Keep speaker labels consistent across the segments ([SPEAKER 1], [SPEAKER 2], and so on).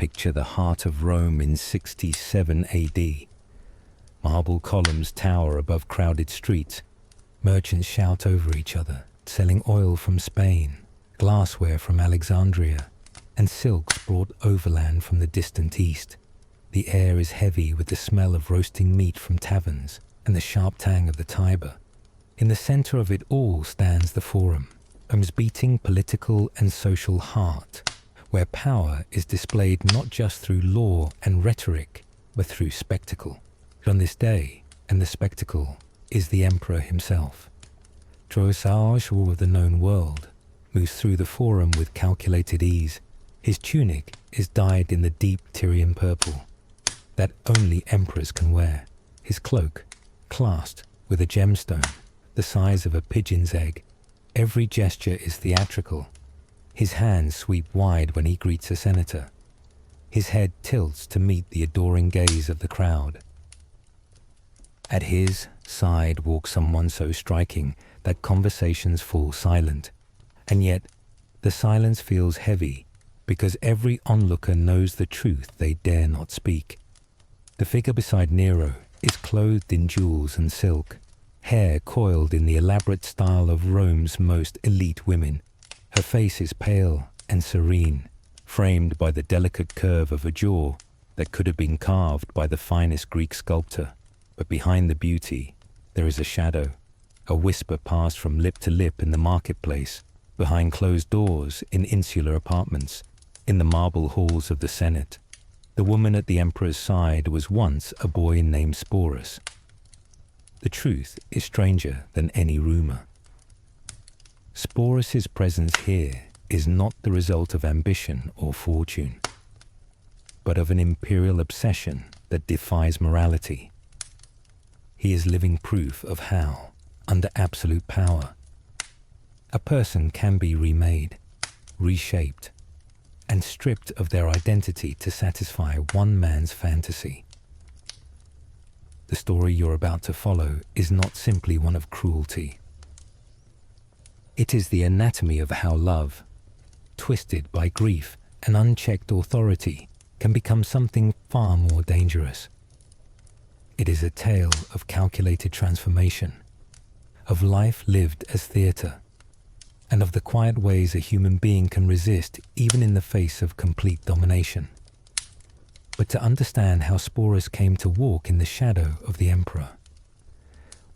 [SPEAKER 1] Picture the heart of Rome in 67 AD. Marble columns tower above crowded streets. Merchants shout over each other, selling oil from Spain, glassware from Alexandria, and silks brought overland from the distant east. The air is heavy with the smell of roasting meat from taverns and the sharp tang of the Tiber. In the center of it all stands the Forum, Rome's beating political and social heart, where power is displayed not just through law and rhetoric, but through spectacle. On this day, and the spectacle is the emperor himself. Dressage of the known world moves through the Forum with calculated ease. His tunic is dyed in the deep Tyrian purple that only emperors can wear. His cloak, clasped with a gemstone the size of a pigeon's egg. Every gesture is theatrical. His hands sweep wide when he greets a senator. His head tilts to meet the adoring gaze of the crowd. At his side walks someone so striking that conversations fall silent, and yet the silence feels heavy because every onlooker knows the truth they dare not speak. The figure beside Nero is clothed in jewels and silk, hair coiled in the elaborate style of Rome's most elite women. Her face is pale and serene, framed by the delicate curve of a jaw that could have been carved by the finest Greek sculptor. But behind the beauty, there is a shadow, a whisper passed from lip to lip in the marketplace, behind closed doors in insular apartments, in the marble halls of the Senate. The woman at the emperor's side was once a boy named Sporus. The truth is stranger than any rumor. Sporus's presence here is not the result of ambition or fortune, but of an imperial obsession that defies morality. He is living proof of how, under absolute power, a person can be remade, reshaped, and stripped of their identity to satisfy one man's fantasy. The story you're about to follow is not simply one of cruelty. It is the anatomy of how love, twisted by grief and unchecked authority, can become something far more dangerous. It is a tale of calculated transformation, of life lived as theatre, and of the quiet ways a human being can resist even in the face of complete domination. But to understand how Sporus came to walk in the shadow of the emperor,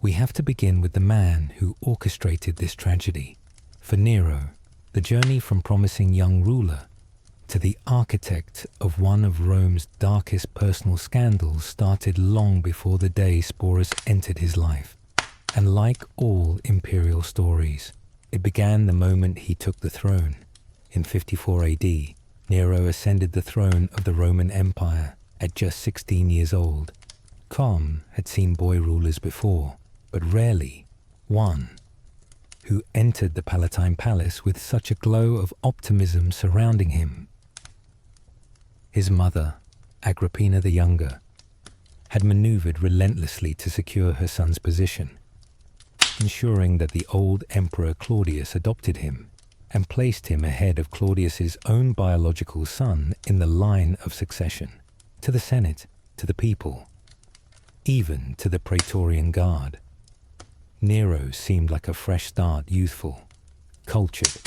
[SPEAKER 1] we have to begin with the man who orchestrated this tragedy. For Nero, the journey from promising young ruler to the architect of one of Rome's darkest personal scandals started long before the day Sporus entered his life. And like all imperial stories, it began the moment he took the throne. In 54 AD, Nero ascended the throne of the Roman Empire at just 16 years old. Com had seen boy rulers before, but rarely one who entered the Palatine Palace with such a glow of optimism surrounding him. His mother, Agrippina the Younger, had maneuvered relentlessly to secure her son's position, ensuring that the old Emperor Claudius adopted him and placed him ahead of Claudius's own biological son in the line of succession, to the Senate, to the people, even to the Praetorian Guard. Nero seemed like a fresh start, youthful, cultured,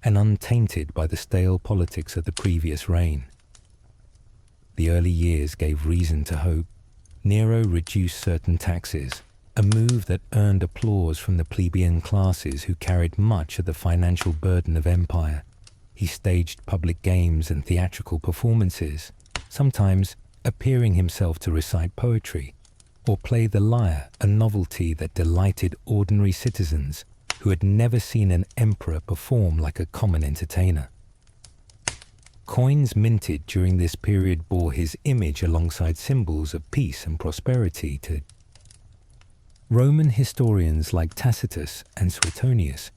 [SPEAKER 1] and untainted by the stale politics of the previous reign. The early years gave reason to hope. Nero reduced certain taxes, a move that earned applause from the plebeian classes who carried much of the financial burden of empire. He staged public games and theatrical performances, sometimes appearing himself to recite poetry or play the lyre, a novelty that delighted ordinary citizens who had never seen an emperor perform like a common entertainer. Coins minted during this period bore his image alongside symbols of peace and prosperity to Roman historians like Tacitus and Suetonius,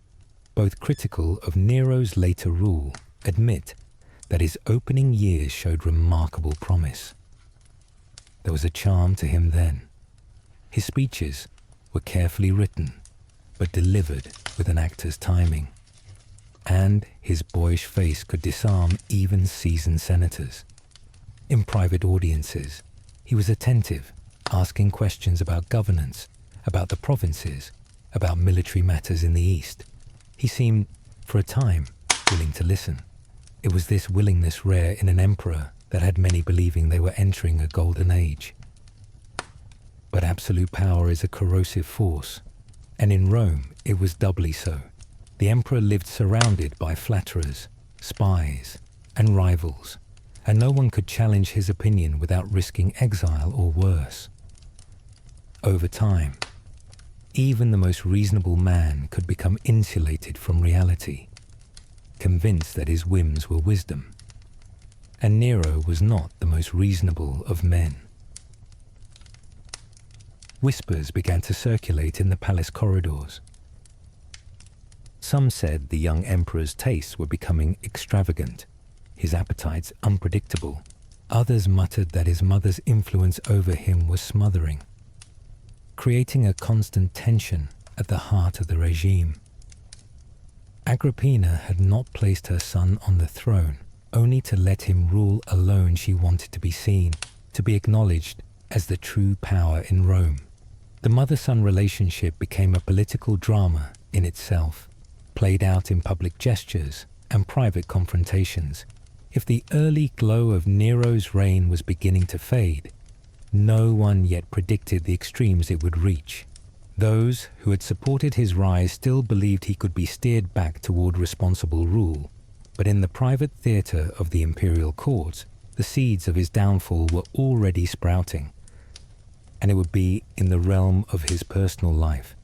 [SPEAKER 1] both critical of Nero's later rule, admit that his opening years showed remarkable promise. There was a charm to him then. His speeches were carefully written, but delivered with an actor's timing, and his boyish face could disarm even seasoned senators. in private audiences. He was attentive, asking questions about governance, about the provinces, about military matters in the East. He seemed, for a time, willing to listen. It was this willingness rare in an emperor that had many believing they were entering a golden age. But absolute power is a corrosive force, and in Rome it was doubly so. The emperor lived surrounded by flatterers, spies, and rivals, and no one could challenge his opinion without risking exile or worse. Over time, even the most reasonable man could become insulated from reality, convinced that his whims were wisdom. And Nero was not the most reasonable of men. Whispers began to circulate in the palace corridors. Some said the young emperor's tastes were becoming extravagant, his appetites unpredictable. Others muttered that his mother's influence over him was smothering, creating a constant tension at the heart of the regime. Agrippina had not placed her son on the throne only to let him rule alone. She wanted to be seen, to be acknowledged as the true power in Rome. The mother-son relationship became a political drama in itself, played out in public gestures and private confrontations. If the early glow of Nero's reign was beginning to fade, no one yet predicted the extremes it would reach. Those who had supported his rise still believed he could be steered back toward responsible rule, but in the private theatre of the imperial court, the seeds of his downfall were already sprouting. And it would be in the realm of his personal life,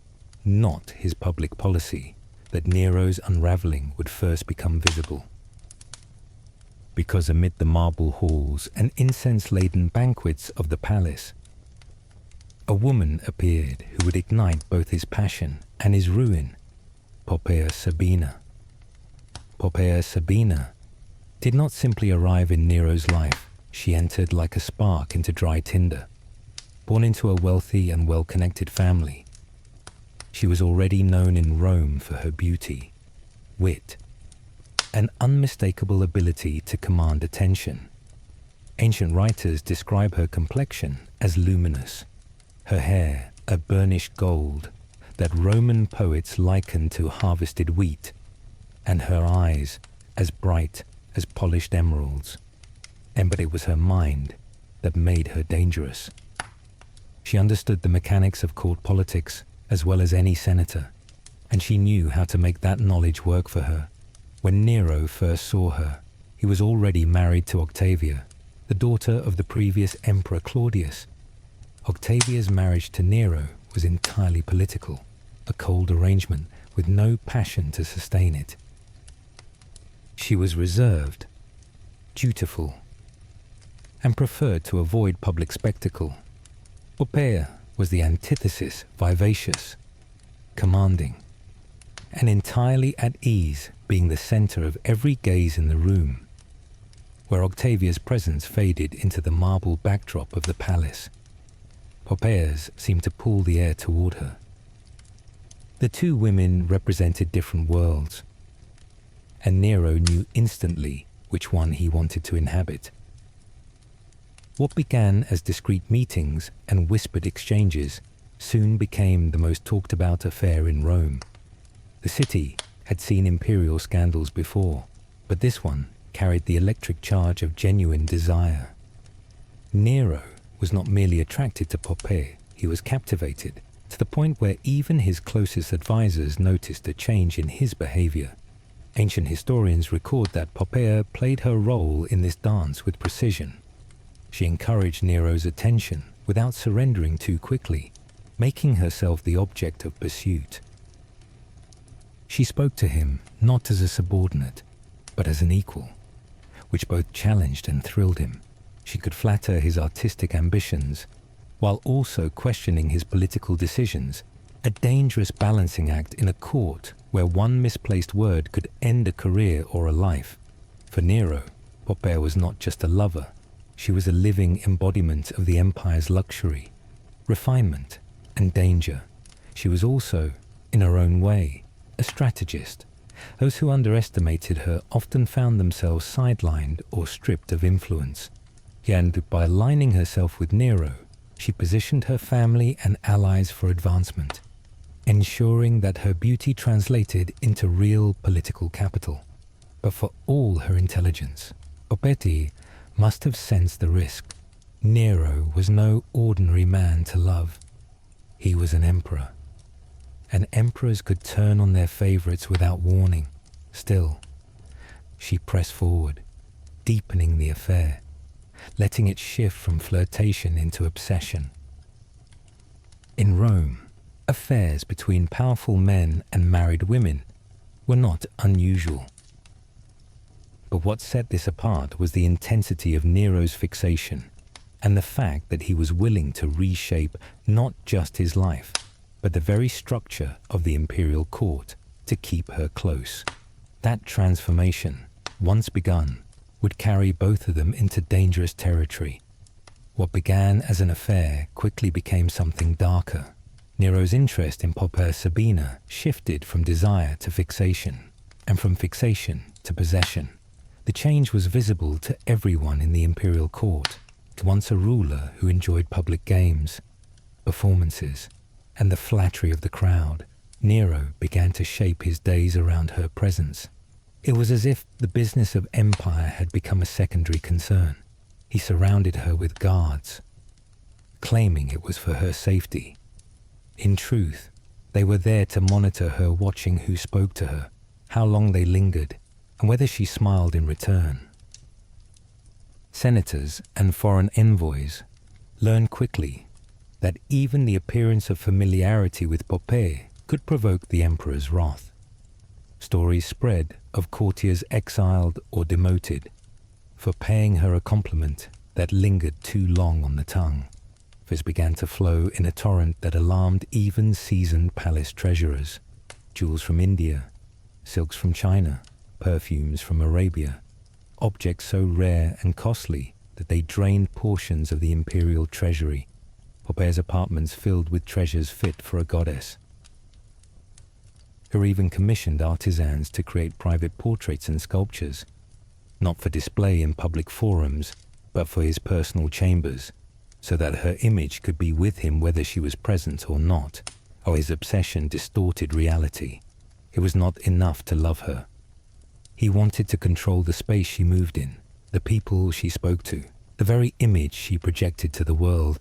[SPEAKER 1] not his public policy, that Nero's unraveling would first become visible. Because amid the marble halls and incense-laden banquets of the palace, a woman appeared who would ignite both his passion and his ruin, Poppæa Sabina. Poppæa Sabina did not simply arrive in Nero's life. She entered like a spark into dry tinder. Born into a wealthy and well-connected family, she was already known in Rome for her beauty, wit, and unmistakable ability to command attention. Ancient writers describe her complexion as luminous, her hair a burnished gold that Roman poets likened to harvested wheat, and her eyes as bright as polished emeralds. But it was her mind that made her dangerous. She understood the mechanics of court politics as well as any senator, and she knew how to make that knowledge work for her. When Nero first saw her, he was already married to Octavia, the daughter of the previous Emperor Claudius. Octavia's marriage to Nero was entirely political, a cold arrangement with no passion to sustain it. She was reserved, dutiful, and preferred to avoid public spectacle. Poppæa was the antithesis, vivacious, commanding, and entirely at ease, being the center of every gaze in the room, where Octavia's presence faded into the marble backdrop of the palace. Poppæa's seemed to pull the air toward her. The two women represented different worlds, and Nero knew instantly which one he wanted to inhabit. What began as discreet meetings and whispered exchanges soon became the most talked about affair in Rome. The city had seen imperial scandals before, but this one carried the electric charge of genuine desire. Nero was not merely attracted to Poppæa, he was captivated, to the point where even his closest advisors noticed a change in his behavior. Ancient historians record that Poppæa played her role in this dance with precision. She encouraged Nero's attention without surrendering too quickly, making herself the object of pursuit. She spoke to him not as a subordinate, but as an equal, which both challenged and thrilled him. She could flatter his artistic ambitions, while also questioning his political decisions, a dangerous balancing act in a court where one misplaced word could end a career or a life. For Nero, Poppæa was not just a lover, she was a living embodiment of the empire's luxury, refinement, and danger. She was also, in her own way, a strategist. Those who underestimated her often found themselves sidelined or stripped of influence. and by aligning herself with Nero, she positioned her family and allies for advancement, ensuring that her beauty translated into real political capital. But for all her intelligence, Poppæa must have sensed the risk. Nero was no ordinary man to love. He was an emperor, and emperors could turn on their favorites without warning. Still, she pressed forward, deepening the affair, letting it shift from flirtation into obsession. In Rome, affairs between powerful men and married women were not unusual. But what set this apart was the intensity of Nero's fixation and the fact that he was willing to reshape not just his life, but the very structure of the imperial court to keep her close. That transformation, once begun, would carry both of them into dangerous territory. What began as an affair quickly became something darker. Nero's interest in Poppæa Sabina shifted from desire to fixation, and from fixation to possession. The change was visible to everyone in the imperial court. Once a ruler who enjoyed public games, performances, and the flattery of the crowd, Nero began to shape his days around her presence. It was as if the business of empire had become a secondary concern. He surrounded her with guards, claiming it was for her safety. In truth, they were there to monitor her, watching who spoke to her, how long they lingered, and whether she smiled in return. Senators and foreign envoys learned quickly that even the appearance of familiarity with Poppæa could provoke the emperor's wrath. Stories spread of courtiers exiled or demoted for paying her a compliment that lingered too long on the tongue. This began to flow in a torrent that alarmed even seasoned palace treasurers. Jewels from India, silks from China, perfumes from Arabia, objects so rare and costly that they drained portions of the imperial treasury. Poppæa's apartments filled with treasures fit for a goddess. Her even commissioned artisans to create private portraits and sculptures, not for display in public forums, but for his personal chambers, so that her image could be with him whether she was present or not. Oh, his obsession distorted reality. It was not enough to love her. He wanted to control the space she moved in, the people she spoke to, the very image she projected to the world.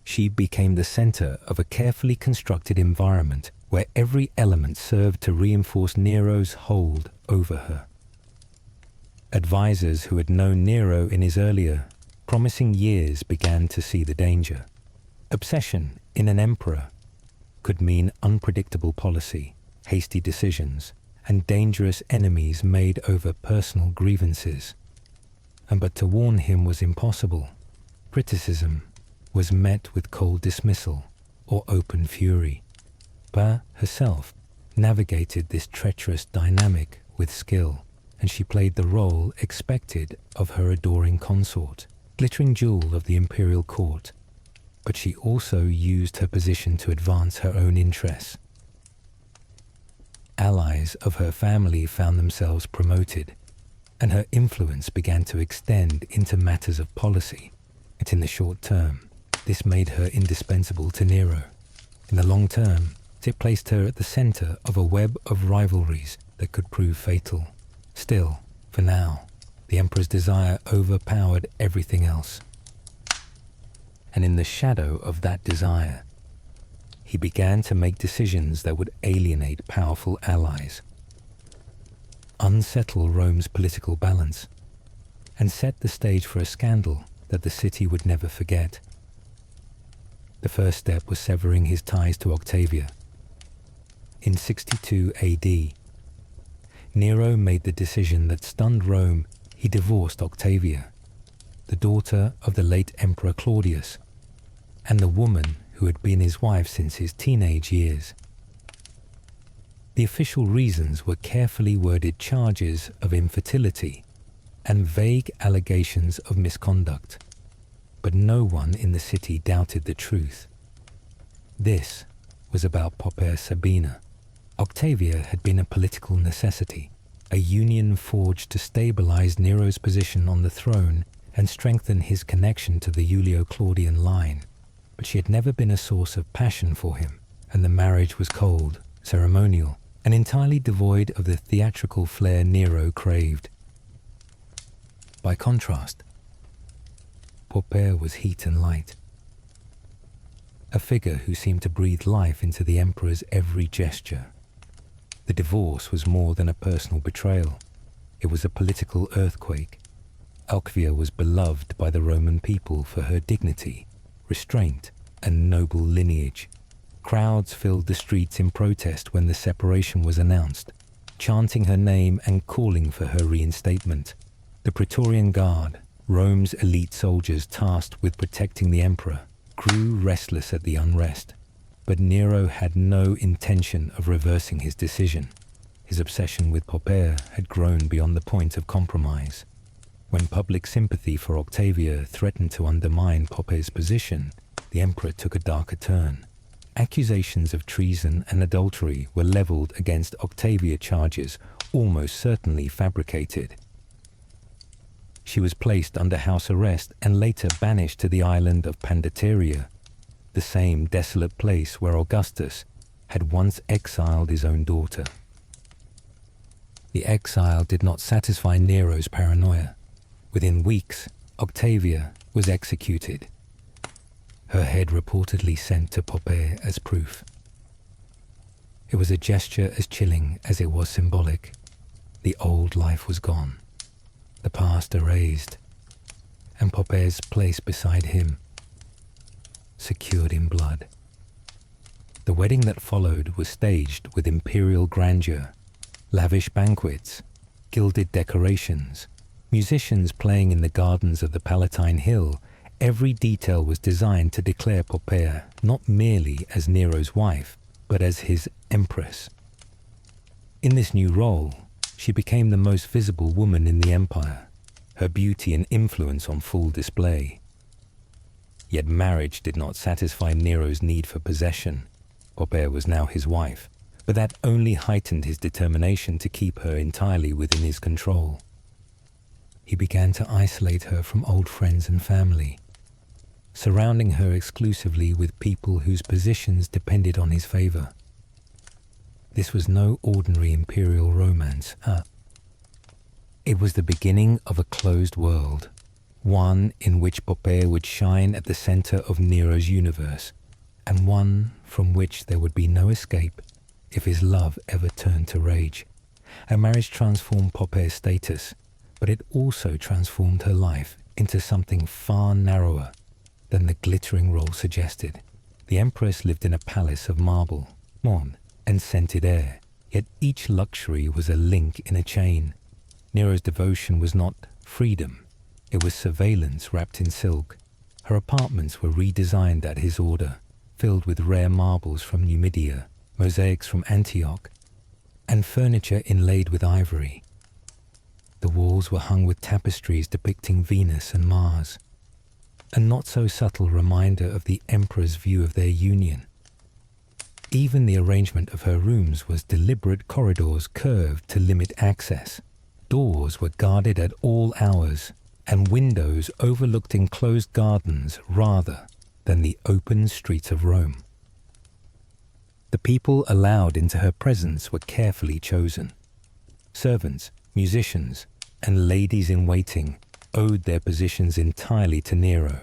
[SPEAKER 1] She became the center of a carefully constructed environment where every element served to reinforce Nero's hold over her. Advisors who had known Nero in his earlier, promising years began to see the danger. Obsession in an emperor could mean unpredictable policy, hasty decisions, and dangerous enemies made over personal grievances. But to warn him was impossible. Criticism was met with cold dismissal or open fury. Poppæa herself navigated this treacherous dynamic with skill, and she played the role expected of her adoring consort, glittering jewel of the imperial court. But she also used her position to advance her own interests. Allies of her family found themselves promoted, and her influence began to extend into matters of policy. But in the short term, this made her indispensable to Nero. In the long term, it placed her at the center of a web of rivalries that could prove fatal. Still, for now, the emperor's desire overpowered everything else. And in the shadow of that desire, he began to make decisions that would alienate powerful allies, unsettle Rome's political balance, and set the stage for a scandal that the city would never forget. The first step was severing his ties to Octavia. In 62 AD, Nero made the decision that stunned Rome. He divorced Octavia, the daughter of the late Emperor Claudius, and the woman who had been his wife since his teenage years. The official reasons were carefully worded charges of infertility and vague allegations of misconduct, but no one in the city doubted the truth. This was about Poppæa Sabina. Octavia had been a political necessity, a union forged to stabilize Nero's position on the throne and strengthen his connection to the Julio-Claudian line, but she had never been a source of passion for him, and the marriage was cold, ceremonial, and entirely devoid of the theatrical flair Nero craved. By contrast, Poppæa was heat and light, a figure who seemed to breathe life into the emperor's every gesture. The divorce was more than a personal betrayal. It was a political earthquake. Alcvia was beloved by the Roman people for her dignity, restraint, and noble lineage. Crowds filled the streets in protest when the separation was announced, chanting her name and calling for her reinstatement. The Praetorian Guard, Rome's elite soldiers tasked with protecting the emperor, grew restless at the unrest. But Nero had no intention of reversing his decision. His obsession with Poppæa had grown beyond the point of compromise. When public sympathy for Octavia threatened to undermine Poppæa's position, the emperor took a darker turn. Accusations of treason and adultery were leveled against Octavia, charges almost certainly fabricated. She was placed under house arrest and later banished to the island of Pandateria, the same desolate place where Augustus had once exiled his own daughter. The exile did not satisfy Nero's paranoia. Within weeks, Octavia was executed, her head reportedly sent to Poppæa as proof. It was a gesture as chilling as it was symbolic. The old life was gone, the past erased, and Poppæa's place beside him, secured in blood. The wedding that followed was staged with imperial grandeur, lavish banquets, gilded decorations, musicians playing in the gardens of the Palatine Hill. Every detail was designed to declare Poppæa not merely as Nero's wife, but as his empress. In this new role, she became the most visible woman in the empire, her beauty and influence on full display. Yet marriage did not satisfy Nero's need for possession. Poppæa was now his wife, but that only heightened his determination to keep her entirely within his control. He began to isolate her from old friends and family, surrounding her exclusively with people whose positions depended on his favor. This was no ordinary imperial romance. It was the beginning of a closed world, one in which Poppæa would shine at the center of Nero's universe, and one from which there would be no escape if his love ever turned to rage. Her marriage transformed Poppæa's status, but it also transformed her life into something far narrower than the glittering role suggested. The empress lived in a palace of marble, and scented air, yet each luxury was a link in a chain. Nero's devotion was not freedom, it was surveillance wrapped in silk. Her apartments were redesigned at his order, filled with rare marbles from Numidia, mosaics from Antioch, and furniture inlaid with ivory. The walls were hung with tapestries depicting Venus and Mars, a not-so-subtle reminder of the emperor's view of their union. Even the arrangement of her rooms was deliberate corridors curved to limit access. Doors were guarded at all hours, and windows overlooked enclosed gardens rather than the open streets of Rome. The people allowed into her presence were carefully chosen. Servants, musicians, and ladies-in-waiting owed their positions entirely to Nero.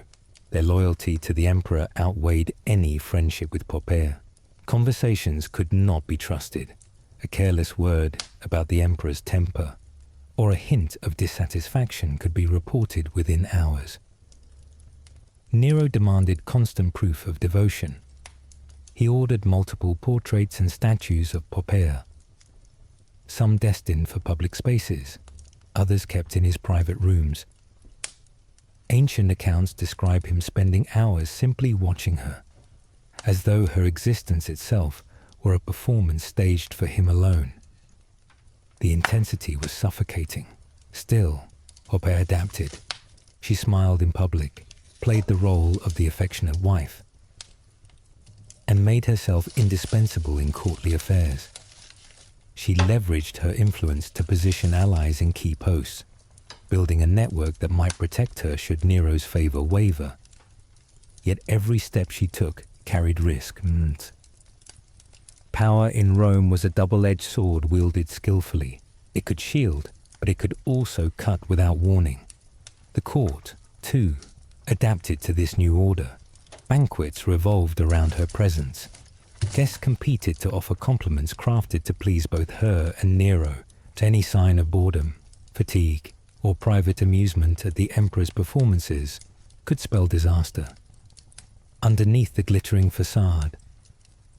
[SPEAKER 1] Their loyalty to the emperor outweighed any friendship with Poppæa. Conversations could not be trusted. A careless word about the emperor's temper or a hint of dissatisfaction could be reported within hours. Nero demanded constant proof of devotion. He ordered multiple portraits and statues of Poppæa, some destined for public spaces, others kept in his private rooms. Ancient accounts describe him spending hours simply watching her, as though her existence itself were a performance staged for him alone. The intensity was suffocating. Still, Poppæa adapted. She smiled in public, played the role of the affectionate wife, and made herself indispensable in courtly affairs. She leveraged her influence to position allies in key posts. building a network that might protect her should Nero's favor waver. Yet every step she took carried risk. Power in Rome was a double-edged sword wielded skillfully. It could shield, but it could also cut without warning. The court, too, adapted to this new order. Banquets revolved around her presence. Guests competed to offer compliments crafted to please both her and Nero, to any sign of boredom, fatigue, or private amusement at the emperor's performances could spell disaster. Underneath the glittering facade,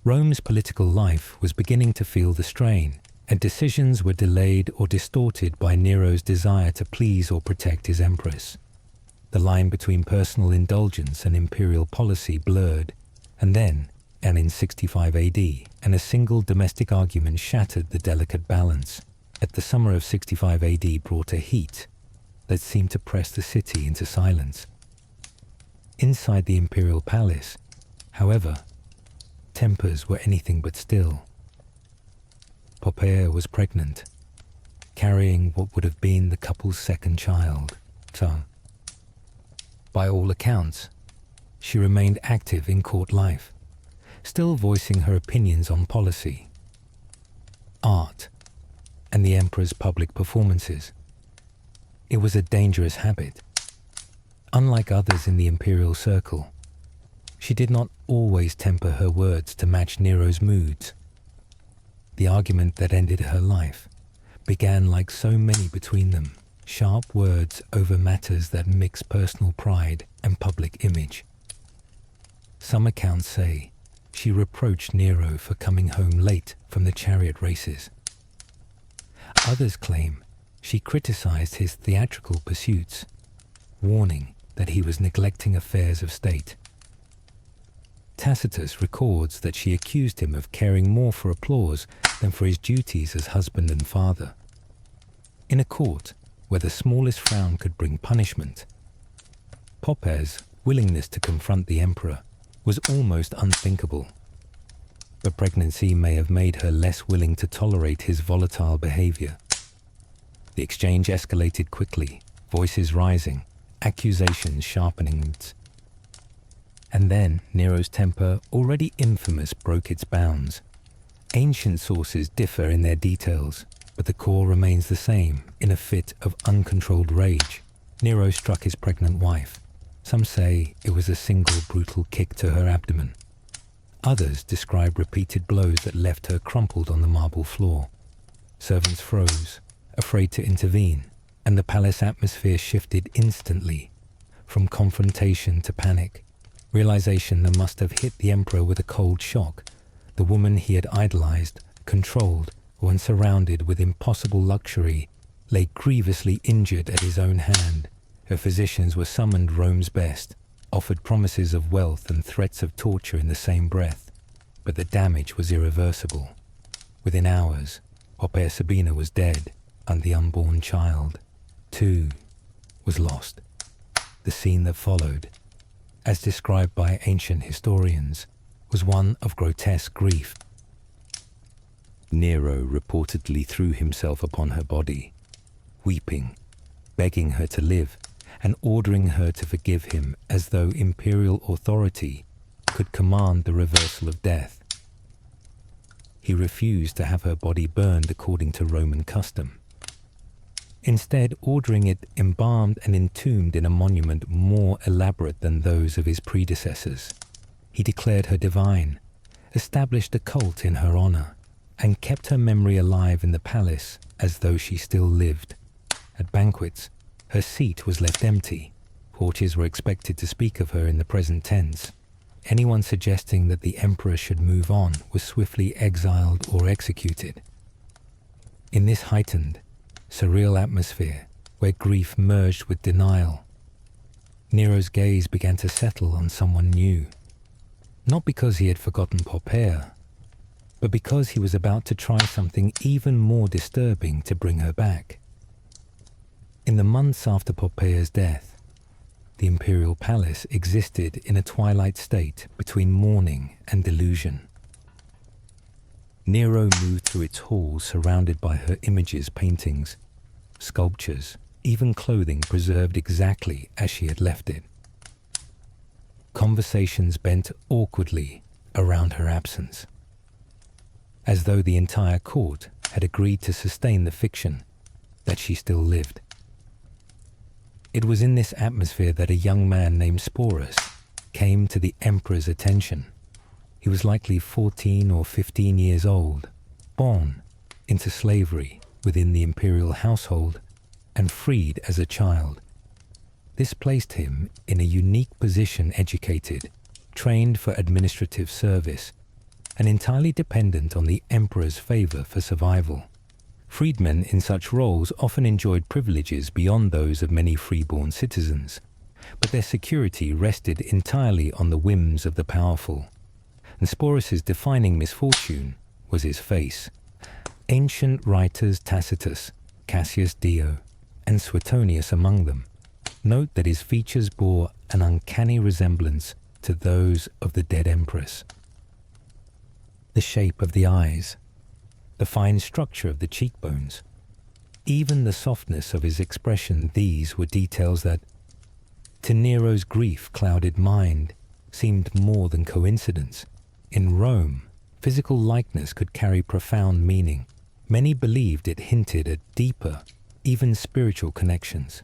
[SPEAKER 1] Rome's political life was beginning to feel the strain, and decisions were delayed or distorted by Nero's desire to please or protect his empress. The line between personal indulgence and imperial policy blurred, and then, and in 65 AD, and a single domestic argument shattered the delicate balance. At the summer of 65 AD brought a heat that seemed to press the city into silence. Inside the imperial palace, however, tempers were anything but still. Poppæa was pregnant, carrying what would have been the couple's second child, so, by all accounts, she remained active in court life, still voicing her opinions on policy, art, and the emperor's public performances. It was a dangerous habit. Unlike others in the imperial circle, she did not always temper her words to match Nero's moods. The argument that ended her life began like so many between them, sharp words over matters that mix personal pride and public image. Some accounts say she reproached Nero for coming home late from the chariot races. Others claim she criticized his theatrical pursuits, warning that he was neglecting affairs of state. Tacitus records that she accused him of caring more for applause than for his duties as husband and father. In a court where the smallest frown could bring punishment, Poppæa's willingness to confront the emperor was almost unthinkable. But pregnancy may have made her less willing to tolerate his volatile behavior. The exchange escalated quickly, voices rising, accusations sharpening. And then Nero's temper, already infamous, broke its bounds. Ancient sources differ in their details, but the core remains the same. In a fit of uncontrolled rage, Nero struck his pregnant wife. Some say it was a single brutal kick to her abdomen. Others describe repeated blows that left her crumpled on the marble floor. Servants froze, afraid to intervene, and the palace atmosphere shifted instantly, from confrontation to panic. Realization that must have hit the emperor with a cold shock. The woman he had idolized, controlled, when surrounded with impossible luxury, lay grievously injured at his own hand. Her physicians were summoned Rome's best, offered promises of wealth and threats of torture in the same breath. But the damage was irreversible. Within hours, Poppæa Sabina was dead, and the unborn child, too, was lost. The scene that followed, as described by ancient historians, was one of grotesque grief. Nero reportedly threw himself upon her body, weeping, begging her to live, and ordering her to forgive him, as though imperial authority could command the reversal of death. He refused to have her body burned according to Roman custom, instead ordering it embalmed and entombed in a monument more elaborate than those of his predecessors. He declared her divine, established a cult in her honor, and kept her memory alive in the palace as though she still lived. At banquets, her seat was left empty. Courtiers were expected to speak of her in the present tense. Anyone suggesting that the emperor should move on was swiftly exiled or executed. In this heightened, surreal atmosphere, where grief merged with denial, Nero's gaze began to settle on someone new. Not because he had forgotten Poppæa, but because he was about to try something even more disturbing to bring her back. In the months after Poppæa's death, the imperial palace existed in a twilight state between mourning and delusion. Nero moved through its halls surrounded by her images, paintings, sculptures, even clothing preserved exactly as she had left it. Conversations bent awkwardly around her absence, as though the entire court had agreed to sustain the fiction that she still lived. It was in this atmosphere that a young man named Sporus came to the Emperor's attention. He was likely 14 or 15 years old, born into slavery within the Imperial household and freed as a child. This placed him in a unique position, educated, trained for administrative service, and entirely dependent on the Emperor's favor for survival. Freedmen in such roles often enjoyed privileges beyond those of many freeborn citizens, but their security rested entirely on the whims of the powerful. And Sporus's defining misfortune was his face. Ancient writers Tacitus, Cassius Dio, and Suetonius among them note that his features bore an uncanny resemblance to those of the dead empress. The shape of the eyes, the fine structure of the cheekbones, even the softness of his expression, these were details that, to Nero's grief-clouded mind, seemed more than coincidence. In Rome, physical likeness could carry profound meaning. Many believed it hinted at deeper, even spiritual connections.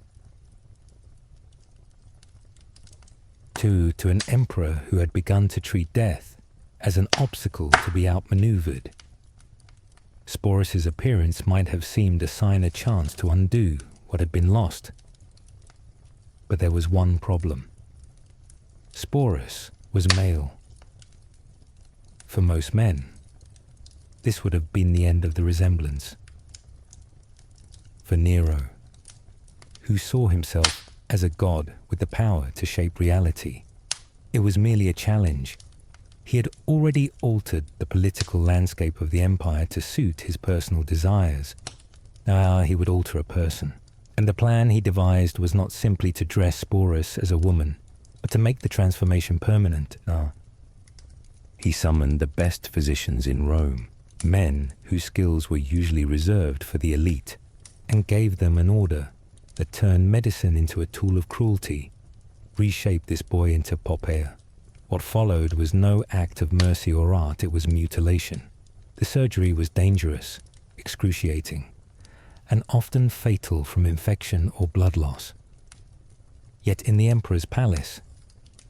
[SPEAKER 1] To an emperor who had begun to treat death as an obstacle to be outmaneuvered, Sporus's appearance might have seemed a sign of chance to undo what had been lost. But there was one problem. Sporus was male. For most men, this would have been the end of the resemblance. For Nero, who saw himself as a god with the power to shape reality, it was merely a challenge. He had already altered the political landscape of the empire to suit his personal desires. Now he would alter a person, and the plan he devised was not simply to dress Sporus as a woman, but to make the transformation permanent. He summoned the best physicians in Rome, men whose skills were usually reserved for the elite, and gave them an order that turned medicine into a tool of cruelty, reshaped this boy into Poppæa. What followed was no act of mercy or art, it was mutilation. The surgery was dangerous, excruciating, and often fatal from infection or blood loss. Yet in the emperor's palace,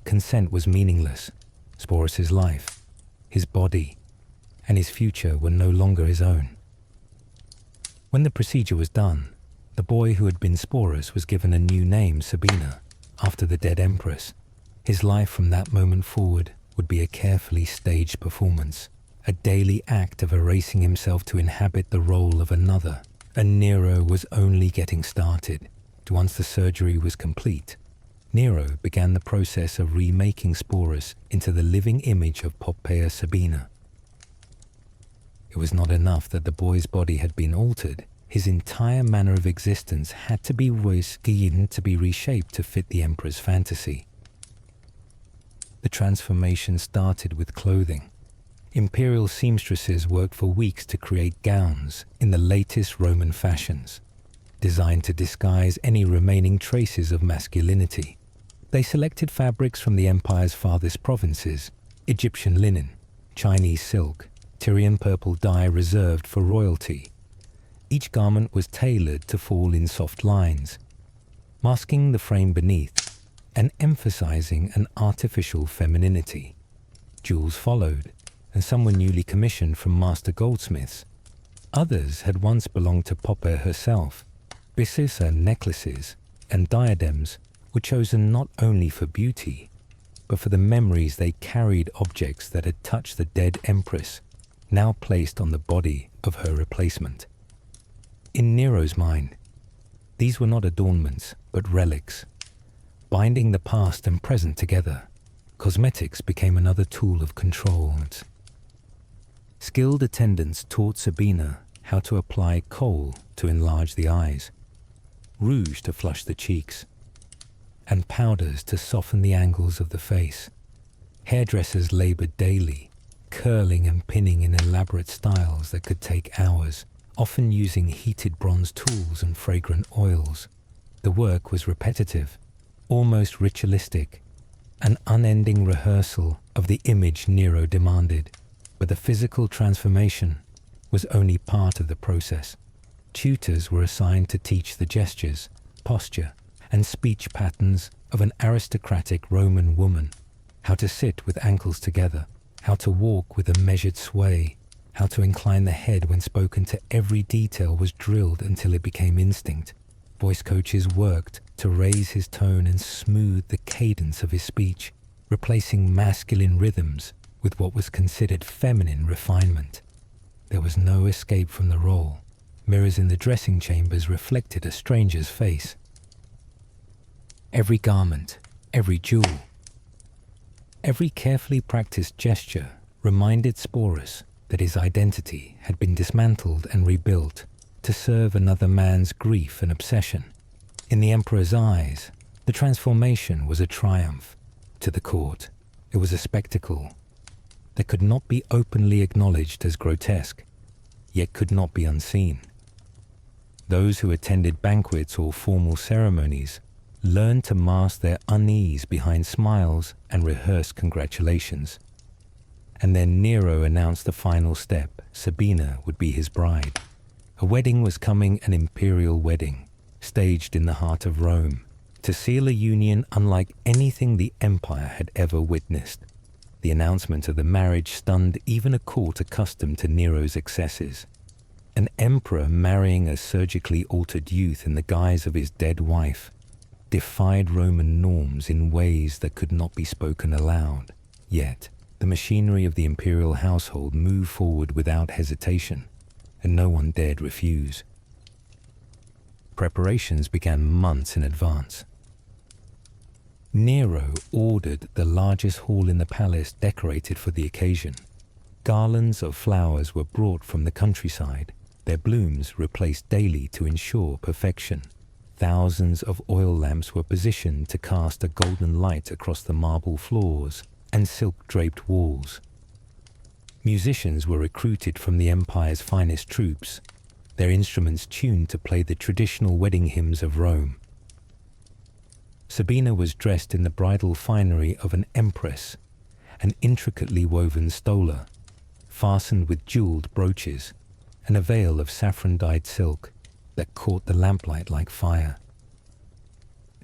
[SPEAKER 1] consent was meaningless. Sporus's life, his body, and his future were no longer his own. When the procedure was done, the boy who had been Sporus was given a new name, Sabina, after the dead empress. His life from that moment forward would be a carefully staged performance, a daily act of erasing himself to inhabit the role of another. And Nero was only getting started. Once the surgery was complete, Nero began the process of remaking Sporus into the living image of Poppæa Sabina. It was not enough that the boy's body had been altered. His entire manner of existence had to be reshaped to fit the emperor's fantasy. The transformation started with clothing. Imperial seamstresses worked for weeks to create gowns in the latest Roman fashions, designed to disguise any remaining traces of masculinity. They selected fabrics from the empire's farthest provinces: Egyptian linen, Chinese silk, Tyrian purple dye reserved for royalty. Each garment was tailored to fall in soft lines, masking the frame beneath and emphasizing an artificial femininity. Jewels followed, and some were newly commissioned from master goldsmiths. Others had once belonged to Poppæa herself. Byssus necklaces and diadems were chosen not only for beauty, but for the memories they carried, objects that had touched the dead empress, now placed on the body of her replacement. In Nero's mind, these were not adornments, but relics. Binding the past and present together, cosmetics became another tool of control. Skilled attendants taught Sabina how to apply kohl to enlarge the eyes, rouge to flush the cheeks, and powders to soften the angles of the face. Hairdressers labored daily, curling and pinning in elaborate styles that could take hours, often using heated bronze tools and fragrant oils. The work was repetitive, almost ritualistic, an unending rehearsal of the image Nero demanded, but the physical transformation was only part of the process. Tutors were assigned to teach the gestures, posture, and speech patterns of an aristocratic Roman woman, how to sit with ankles together, how to walk with a measured sway, how to incline the head when spoken to. Every detail was drilled until it became instinct. Voice coaches worked to raise his tone and smooth the cadence of his speech, replacing masculine rhythms with what was considered feminine refinement. There was no escape from the role. Mirrors in the dressing chambers reflected a stranger's face. Every garment, every jewel, every carefully practiced gesture reminded Sporus that his identity had been dismantled and rebuilt to serve another man's grief and obsession. In the Emperor's eyes, the transformation was a triumph. To the court, it was a spectacle that could not be openly acknowledged as grotesque, yet could not be unseen. Those who attended banquets or formal ceremonies learned to mask their unease behind smiles and rehearsed congratulations. And then Nero announced the final step. Sabina would be his bride. A wedding was coming, an imperial wedding, staged in the heart of Rome, to seal a union unlike anything the empire had ever witnessed. The announcement of the marriage stunned even a court accustomed to Nero's excesses. An emperor marrying a surgically altered youth in the guise of his dead wife defied Roman norms in ways that could not be spoken aloud. Yet, the machinery of the imperial household moved forward without hesitation, and no one dared refuse. Preparations began months in advance. Nero ordered the largest hall in the palace decorated for the occasion. Garlands of flowers were brought from the countryside, their blooms replaced daily to ensure perfection. Thousands of oil lamps were positioned to cast a golden light across the marble floors and silk-draped walls. Musicians were recruited from the empire's finest troops, their instruments tuned to play the traditional wedding hymns of Rome. Sabina was dressed in the bridal finery of an empress, an intricately woven stola, fastened with jeweled brooches, and a veil of saffron-dyed silk that caught the lamplight like fire.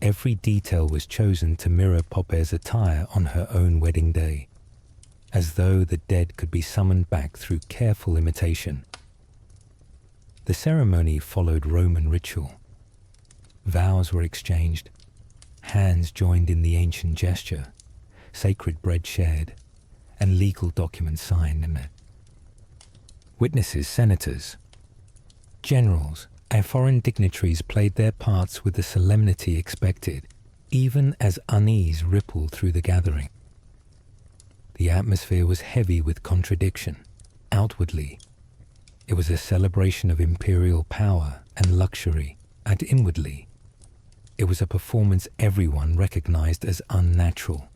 [SPEAKER 1] Every detail was chosen to mirror Poppæa's attire on her own wedding day, as though the dead could be summoned back through careful imitation. The ceremony followed Roman ritual. Vows were exchanged, hands joined in the ancient gesture, sacred bread shared, and legal documents signed. Witnesses, senators, generals, and foreign dignitaries played their parts with the solemnity expected, even as unease rippled through the gathering. The atmosphere was heavy with contradiction. Outwardly, it was a celebration of imperial power and luxury, and inwardly, it was a performance everyone recognized as unnatural.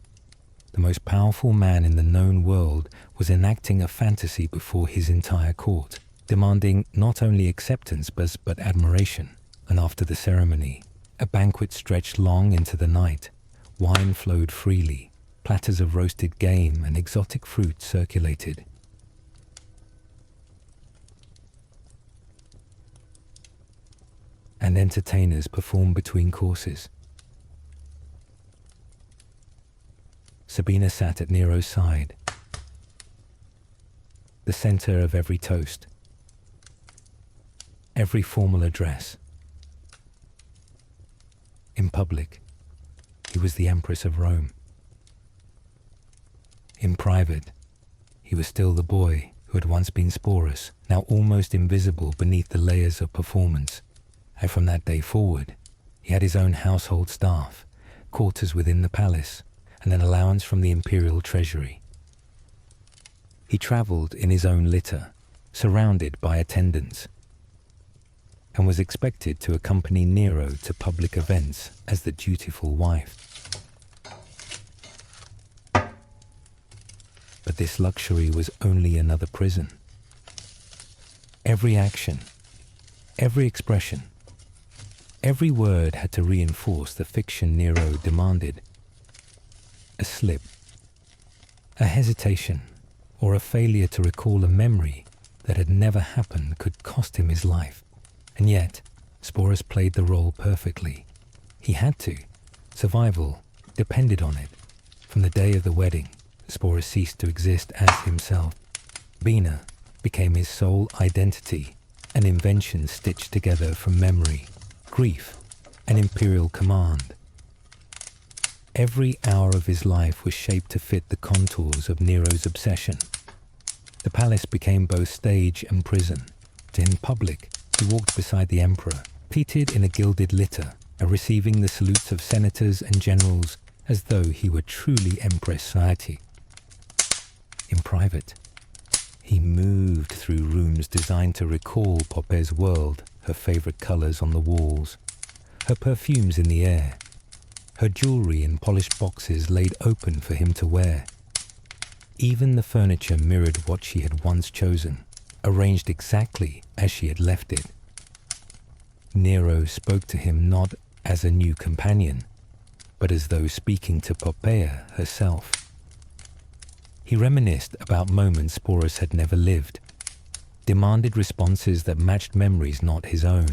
[SPEAKER 1] The most powerful man in the known world was enacting a fantasy before his entire court, demanding not only acceptance but admiration. And after the ceremony, a banquet stretched long into the night. Wine flowed freely, platters of roasted game and exotic fruit circulated. And entertainers performed between courses. Sabina sat at Nero's side, the center of every toast, every formal address. In public, he was the Empress of Rome. In private, he was still the boy who had once been Sporus, now almost invisible beneath the layers of performance. And from that day forward, he had his own household staff, quarters within the palace, and an allowance from the imperial treasury. He travelled in his own litter, surrounded by attendants, and was expected to accompany Nero to public events as the dutiful wife. But this luxury was only another prison. Every action, every expression, Every word had to reinforce the fiction Nero demanded. A slip, a hesitation, or a failure to recall a memory that had never happened could cost him his life. And yet, Sporus played the role perfectly. He had to. Survival depended on it. From the day of the wedding, Sporus ceased to exist as himself. Sabina became his sole identity, an invention stitched together from memory, grief, and imperial command. Every hour of his life was shaped to fit the contours of Nero's obsession. The palace became both stage and prison. In public, he walked beside the emperor, seated in a gilded litter, and receiving the salutes of senators and generals as though he were truly Empress Poppæa. In private, he moved through rooms designed to recall Poppæa's world, her favorite colors on the walls, her perfumes in the air, her jewelry in polished boxes laid open for him to wear. Even the furniture mirrored what she had once chosen, arranged exactly as she had left it. Nero spoke to him not as a new companion, but as though speaking to Poppæa herself. He reminisced about moments Sporus had never lived, demanded responses that matched memories not his own.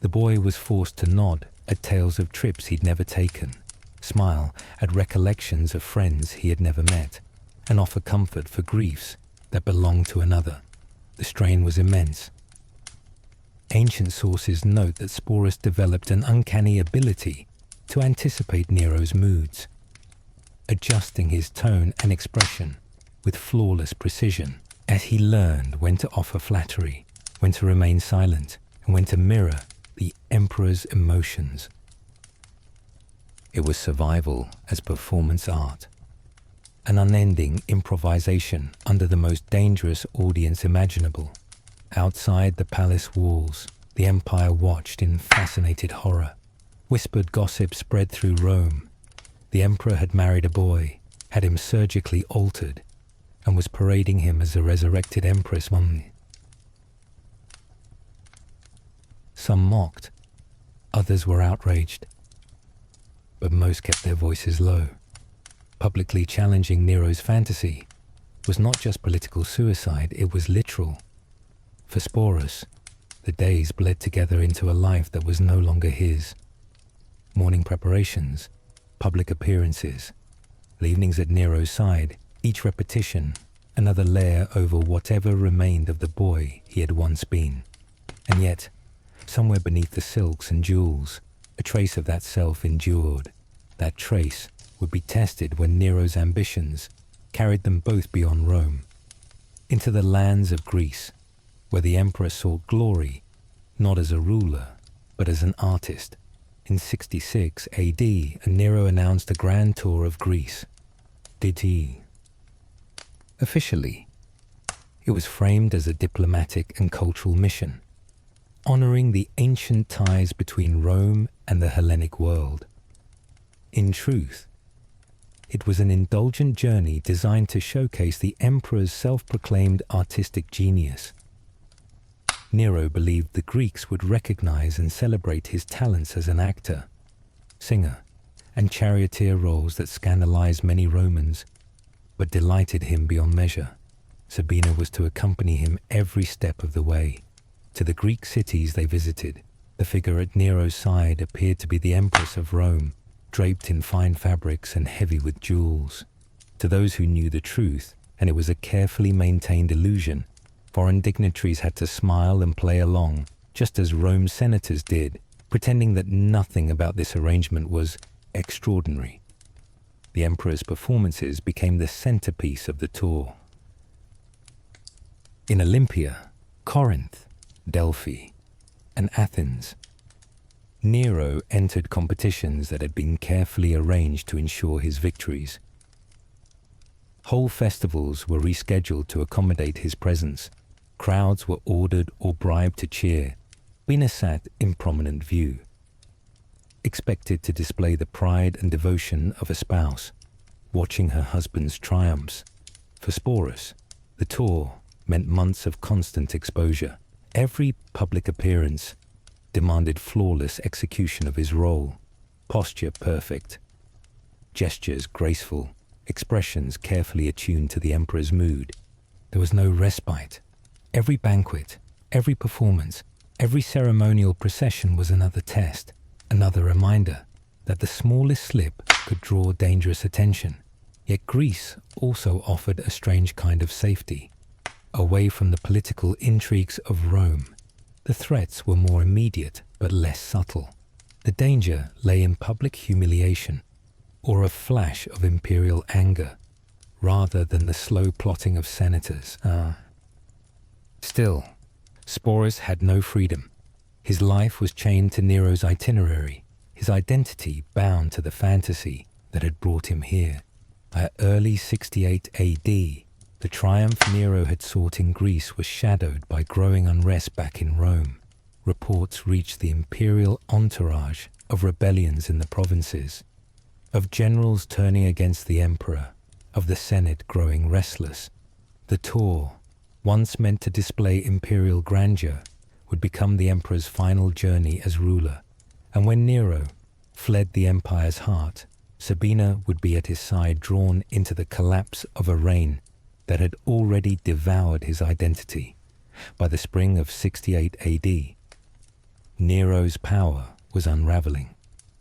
[SPEAKER 1] The boy was forced to nod at tales of trips he'd never taken, smile at recollections of friends he had never met, and offer comfort for griefs that belonged to another. The strain was immense. Ancient sources note that Sporus developed an uncanny ability to anticipate Nero's moods, adjusting his tone and expression with flawless precision as he learned when to offer flattery, when to remain silent, and when to mirror the emperor's emotions. It was survival as performance art, an unending improvisation under the most dangerous audience imaginable. Outside the palace walls, the empire watched in fascinated horror. Whispered gossip spread through Rome. The emperor had married a boy, had him surgically altered, and was parading him as a resurrected Empress Poppæa. Some mocked, others were outraged, but most kept their voices low. Publicly challenging Nero's fantasy was not just political suicide, it was literal. For Sporus, the days bled together into a life that was no longer his. Morning preparations, public appearances, evenings at Nero's side, each repetition, another layer over whatever remained of the boy he had once been. And yet, somewhere beneath the silks and jewels, a trace of that self endured. That trace would be tested when Nero's ambitions carried them both beyond Rome, into the lands of Greece, where the emperor sought glory, not as a ruler, but as an artist. In 66 AD, Nero announced a grand tour of Greece. Did he? Officially, it was framed as a diplomatic and cultural mission, honoring the ancient ties between Rome and the Hellenic world. In truth, it was an indulgent journey designed to showcase the emperor's self-proclaimed artistic genius. Nero believed the Greeks would recognize and celebrate his talents as an actor, singer, and charioteer roles that scandalized many Romans, but delighted him beyond measure. Sabina was to accompany him every step of the way. To the Greek cities they visited, the figure at Nero's side appeared to be the Empress of Rome, draped in fine fabrics and heavy with jewels. To those who knew the truth, and it was a carefully maintained illusion, foreign dignitaries had to smile and play along, just as Rome's senators did, pretending that nothing about this arrangement was extraordinary. The emperor's performances became the centerpiece of the tour. In Olympia, Corinth, Delphi, and Athens, Nero entered competitions that had been carefully arranged to ensure his victories. Whole festivals were rescheduled to accommodate his presence. Crowds were ordered or bribed to cheer. Sabina sat in prominent view, expected to display the pride and devotion of a spouse, watching her husband's triumphs. For Sporus, the tour meant months of constant exposure. Every public appearance, demanded flawless execution of his role, posture perfect, gestures graceful, expressions carefully attuned to the emperor's mood. There was no respite. Every banquet, every performance, every ceremonial procession was another test, another reminder that the smallest slip could draw dangerous attention. Yet Greece also offered a strange kind of safety. Away from the political intrigues of Rome, the threats were more immediate but less subtle. The danger lay in public humiliation or a flash of imperial anger, rather than the slow plotting of senators. Still, Sporus had no freedom. His life was chained to Nero's itinerary, his identity bound to the fantasy that had brought him here. By early 68 AD, the triumph Nero had sought in Greece was shadowed by growing unrest back in Rome. Reports reached the imperial entourage of rebellions in the provinces, of generals turning against the emperor, of the Senate growing restless. The tour, once meant to display imperial grandeur, would become the emperor's final journey as ruler, and when Nero fled the empire's heart, Sabina would be at his side, drawn into the collapse of a reign that had already devoured his identity. By the spring of 68 AD, Nero's power was unraveling.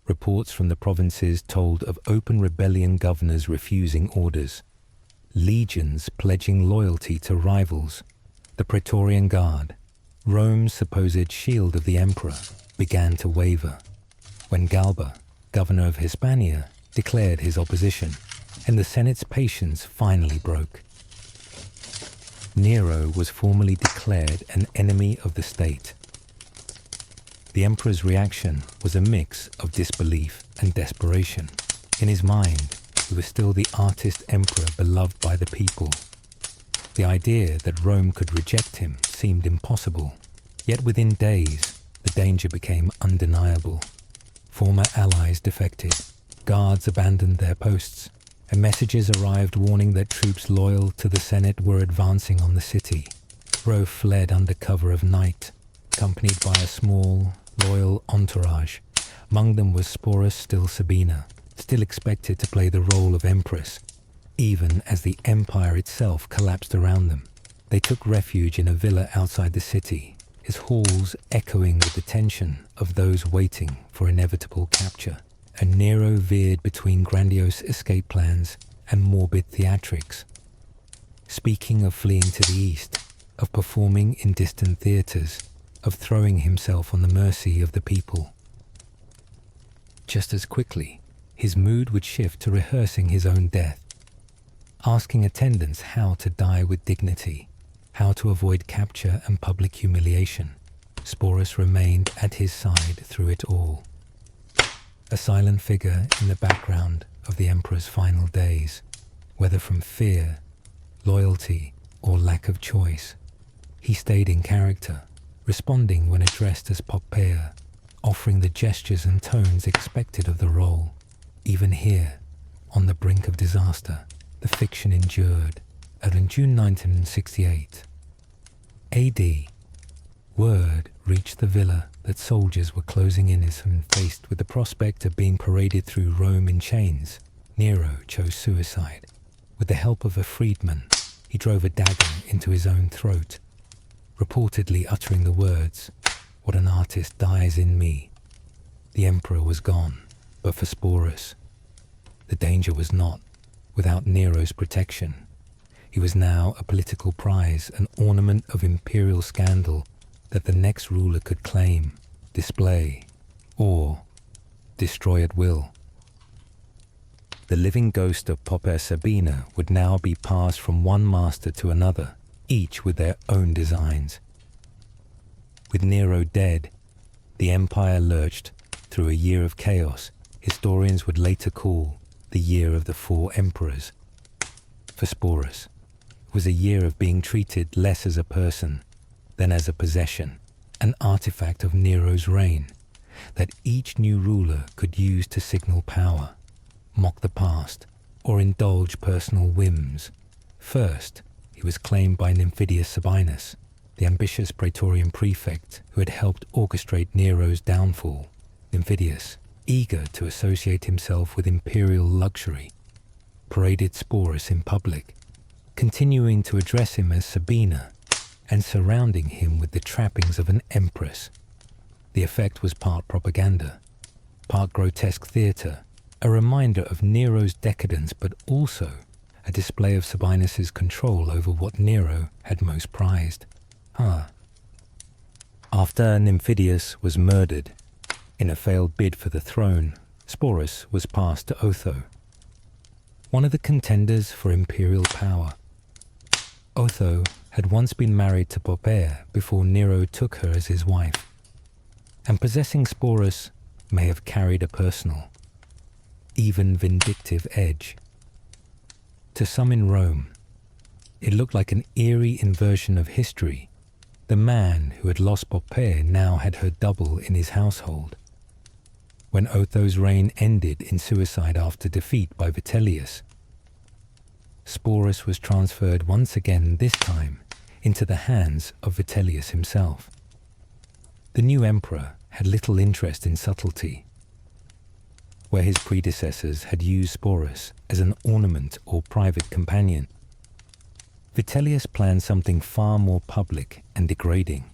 [SPEAKER 1] Reports from the provinces told of open rebellion, governors refusing orders, legions pledging loyalty to rivals. The Praetorian Guard, Rome's supposed shield of the emperor, began to waver. When Galba, governor of Hispania, declared his opposition, and the Senate's patience finally broke. Nero was formally declared an enemy of the state. The emperor's reaction was a mix of disbelief and desperation. In his mind, he was still the artist emperor beloved by the people. The idea that Rome could reject him seemed impossible. Yet within days, the danger became undeniable. Former allies defected, guards abandoned their posts, and messages arrived warning that troops loyal to the Senate were advancing on the city. Nero fled under cover of night, accompanied by a small, loyal entourage. Among them was Sporus, still Sabina, still expected to play the role of empress, even as the empire itself collapsed around them. They took refuge in a villa outside the city, his halls echoing with the tension of those waiting for inevitable capture. And Nero veered between grandiose escape plans and morbid theatrics. Speaking of fleeing to the east, of performing in distant theatres, of throwing himself on the mercy of the people. Just as quickly, his mood would shift to rehearsing his own death, asking attendants how to die with dignity, how to avoid capture and public humiliation. Sporus remained at his side through it all, a silent figure in the background of the emperor's final days, whether from fear, loyalty, or lack of choice. He stayed in character, responding when addressed as Poppæa, offering the gestures and tones expected of the role. Even here, on the brink of disaster, the fiction endured. And in June 1968 AD, word reached the villa that soldiers were closing in and faced with the prospect of being paraded through Rome in chains. Nero chose suicide. With the help of a freedman, he drove a dagger into his own throat, reportedly uttering the words, "What an artist dies in me." The emperor was gone, but for Sporus, the danger was not. Without Nero's protection, he was now a political prize, an ornament of imperial scandal that the next ruler could claim, display, or destroy at will. The living ghost of Poppæa Sabina would now be passed from one master to another, each with their own designs. With Nero dead, the empire lurched through a year of chaos historians would later call the Year of the Four Emperors. For Sporus, it was a year of being treated less as a person than as a possession, an artifact of Nero's reign that each new ruler could use to signal power, mock the past, or indulge personal whims. First, he was claimed by Nymphidius Sabinus, the ambitious praetorian prefect who had helped orchestrate Nero's downfall, invidious, eager to associate himself with imperial luxury, paraded Sporus in public, continuing to address him as Sabina and surrounding him with the trappings of an empress. The effect was part propaganda, part grotesque theatre, a reminder of Nero's decadence, but also a display of Sabinus's control over what Nero had most prized. After Nymphidius was murdered, in a failed bid for the throne, Sporus was passed to Otho, one of the contenders for imperial power. Otho had once been married to Poppæa before Nero took her as his wife, and possessing Sporus may have carried a personal, even vindictive edge. To some in Rome, it looked like an eerie inversion of history. The man who had lost Poppæa now had her double in his household. When Otho's reign ended in suicide after defeat by Vitellius, Sporus was transferred once again, this time into the hands of Vitellius himself. The new emperor had little interest in subtlety. Where his predecessors had used Sporus as an ornament or private companion, Vitellius planned something far more public and degrading.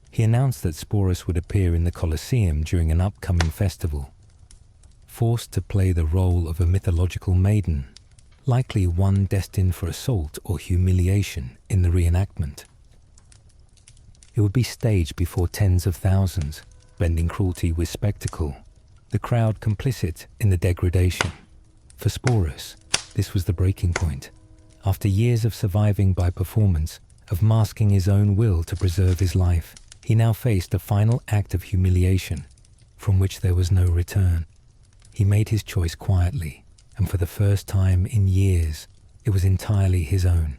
[SPEAKER 1] He announced that Sporus would appear in the Colosseum during an upcoming festival, forced to play the role of a mythological maiden, likely one destined for assault or humiliation in the reenactment. It would be staged before tens of thousands, blending cruelty with spectacle, the crowd complicit in the degradation. For Sporus, this was the breaking point. After years of surviving by performance, of masking his own will to preserve his life, he now faced a final act of humiliation from which there was no return. He made his choice quietly, and for the first time in years, it was entirely his own.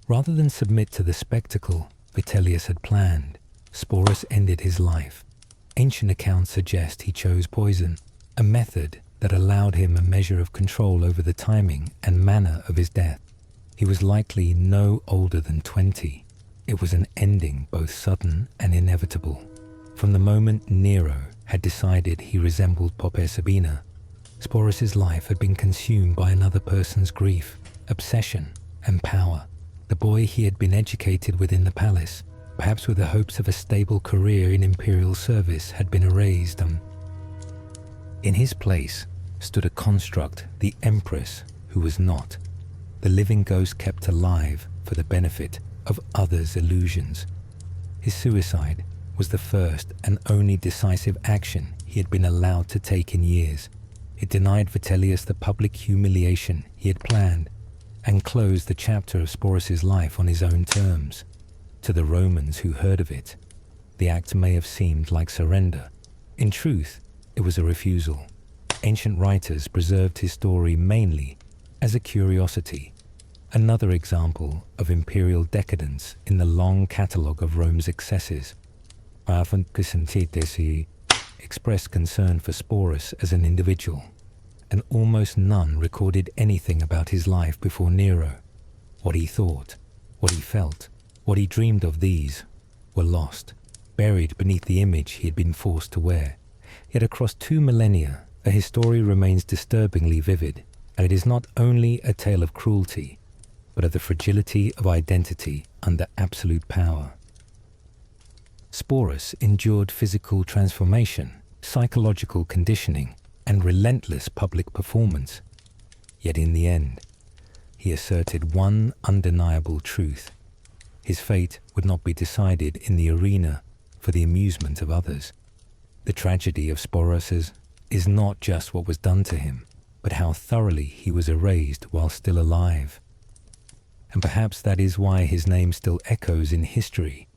[SPEAKER 1] Rather than submit to the spectacle Vitellius had planned, Sporus ended his life. Ancient accounts suggest he chose poison, a method that allowed him a measure of control over the timing and manner of his death. He was likely no older than 20. It was an ending both sudden and inevitable. From the moment Nero had decided he resembled Poppæa Sabina, Sporus's life had been consumed by another person's grief, obsession, and power. The boy he had been educated within the palace, perhaps with the hopes of a stable career in imperial service, had been erased, and in his place stood a construct, the Empress, who was not. The living ghost kept alive for the benefit of others' illusions. His suicide was the first and only decisive action he had been allowed to take in years. It denied Vitellius the public humiliation he had planned and closed the chapter of Sporus's life on his own terms. To the Romans who heard of it, the act may have seemed like surrender. In truth, it was a refusal. Ancient writers preserved his story mainly as a curiosity, another example of imperial decadence in the long catalogue of Rome's excesses. He expressed concern for Sporus as an individual, and almost none recorded anything about his life before Nero. What he thought, what he felt, what he dreamed of, these were lost, buried beneath the image he had been forced to wear. Yet across 2 millennia, a his story remains disturbingly vivid, and it is not only a tale of cruelty, but of the fragility of identity under absolute power. Sporus endured physical transformation, psychological conditioning, and relentless public performance. Yet in the end, he asserted one undeniable truth. His fate would not be decided in the arena for the amusement of others. The tragedy of Sporus is not just what was done to him, but how thoroughly he was erased while still alive. And perhaps that is why his name still echoes in history,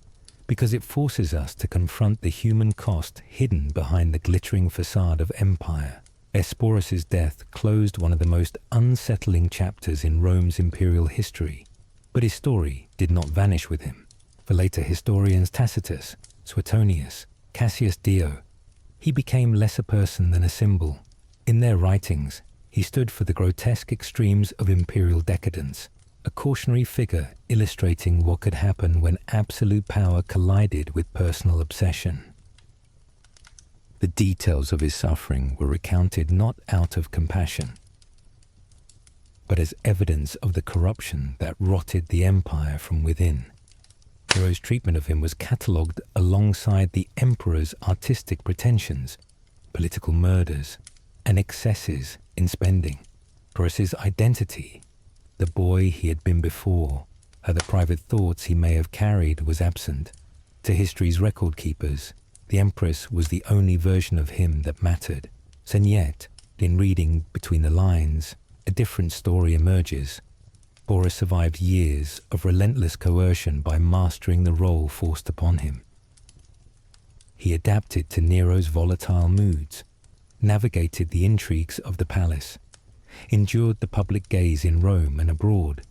[SPEAKER 1] because it forces us to confront the human cost hidden behind the glittering facade of empire. Sporus's death closed one of the most unsettling chapters in Rome's imperial history, but his story did not vanish with him. For later historians Tacitus, Suetonius, Cassius Dio, he became less a person than a symbol. In their writings, he stood for the grotesque extremes of imperial decadence, a cautionary figure illustrating what could happen when absolute power collided with personal obsession. The details of his suffering were recounted not out of compassion, but as evidence of the corruption that rotted the empire from within. Nero's treatment of him was catalogued alongside the emperor's artistic pretensions, political murders, and excesses in spending. Sporus's identity, the boy he had been before, how the private thoughts he may have carried was absent. To history's record keepers, the Empress was the only version of him that mattered. And yet, in reading between the lines, a different story emerges. Sporus survived years of relentless coercion by mastering the role forced upon him. He adapted to Nero's volatile moods, navigated the intrigues of the palace, endured the public gaze in Rome and abroad,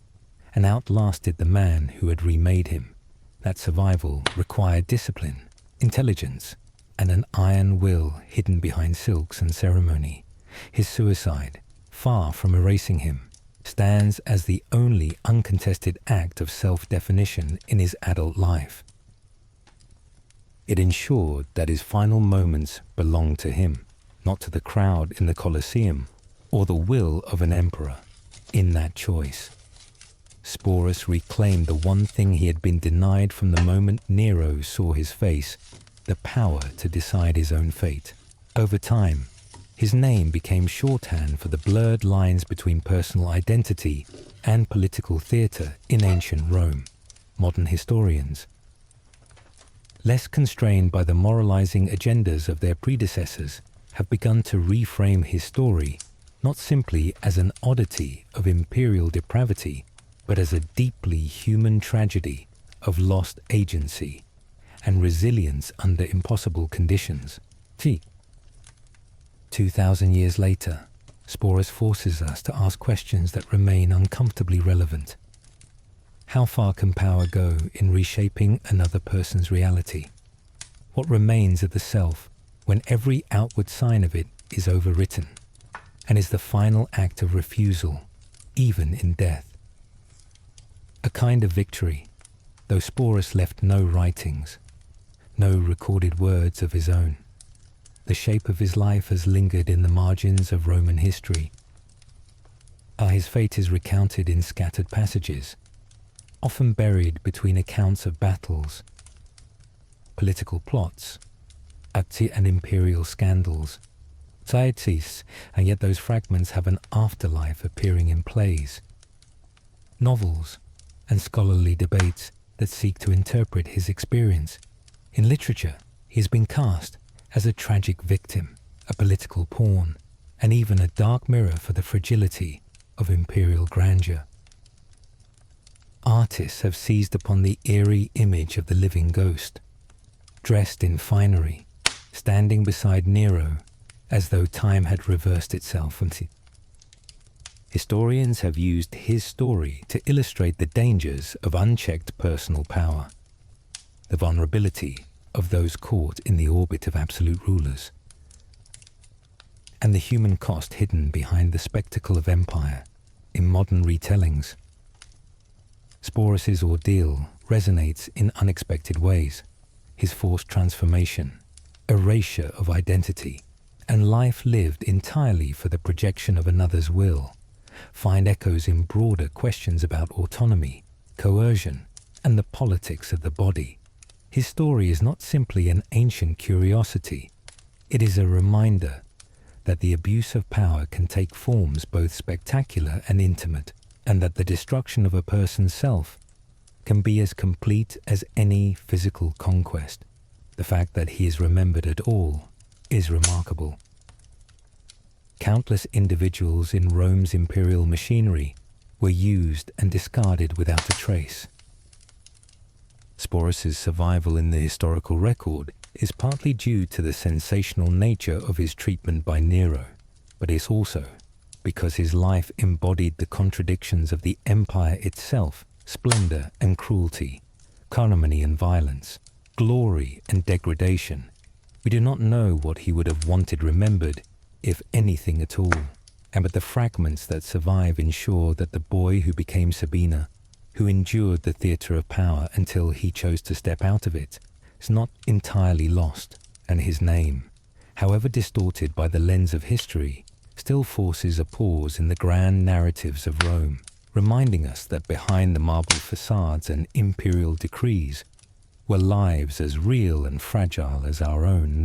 [SPEAKER 1] and outlasted the man who had remade him. That survival required discipline, intelligence, and an iron will hidden behind silks and ceremony. His suicide, far from erasing him, stands as the only uncontested act of self-definition in his adult life. It ensured that his final moments belonged to him, not to the crowd in the Colosseum or the will of an emperor. In that choice, Sporus reclaimed the one thing he had been denied from the moment Nero saw his face, the power to decide his own fate. Over time, his name became shorthand for the blurred lines between personal identity and political theatre in ancient Rome. Modern historians, less constrained by the moralizing agendas of their predecessors, have begun to reframe his story not simply as an oddity of imperial depravity, but as a deeply human tragedy of lost agency and resilience under impossible conditions. 2,000 years later, Sporus forces us to ask questions that remain uncomfortably relevant. How far can power go in reshaping another person's reality? What remains of the self when every outward sign of it is overwritten, and is the final act of refusal, even in death? A kind of victory, though Sporus left no writings, no recorded words of his own. The shape of his life has lingered in the margins of Roman history. His fate is recounted in scattered passages, often buried between accounts of battles, political plots, and imperial scandals. And yet those fragments have an afterlife appearing in plays, novels, and scholarly debates that seek to interpret his experience. In literature, he has been cast as a tragic victim, a political pawn, and even a dark mirror for the fragility of imperial grandeur. Artists have seized upon the eerie image of the living ghost, dressed in finery, standing beside Nero, as though time had reversed itself. Historians have used his story to illustrate the dangers of unchecked personal power, the vulnerability of those caught in the orbit of absolute rulers, and the human cost hidden behind the spectacle of empire in modern retellings. Sporus's ordeal resonates in unexpected ways. His forced transformation, erasure of identity, and life lived entirely for the projection of another's will find echoes in broader questions about autonomy, coercion, and the politics of the body. His story is not simply an ancient curiosity. It is a reminder that the abuse of power can take forms both spectacular and intimate, and that the destruction of a person's self can be as complete as any physical conquest. The fact that he is remembered at all is remarkable. Countless individuals in Rome's imperial machinery were used and discarded without a trace. Sporus's survival in the historical record is partly due to the sensational nature of his treatment by Nero, but it's also because his life embodied the contradictions of the empire itself, splendor and cruelty, calumny and violence, glory and degradation. We do not know what he would have wanted remembered, if anything at all. but the fragments that survive ensure that the boy who became Sabina, who endured the theatre of power until he chose to step out of it, is not entirely lost, and his name, however distorted by the lens of history, still forces a pause in the grand narratives of Rome, reminding us that behind the marble facades and imperial decrees were lives as real and fragile as our own.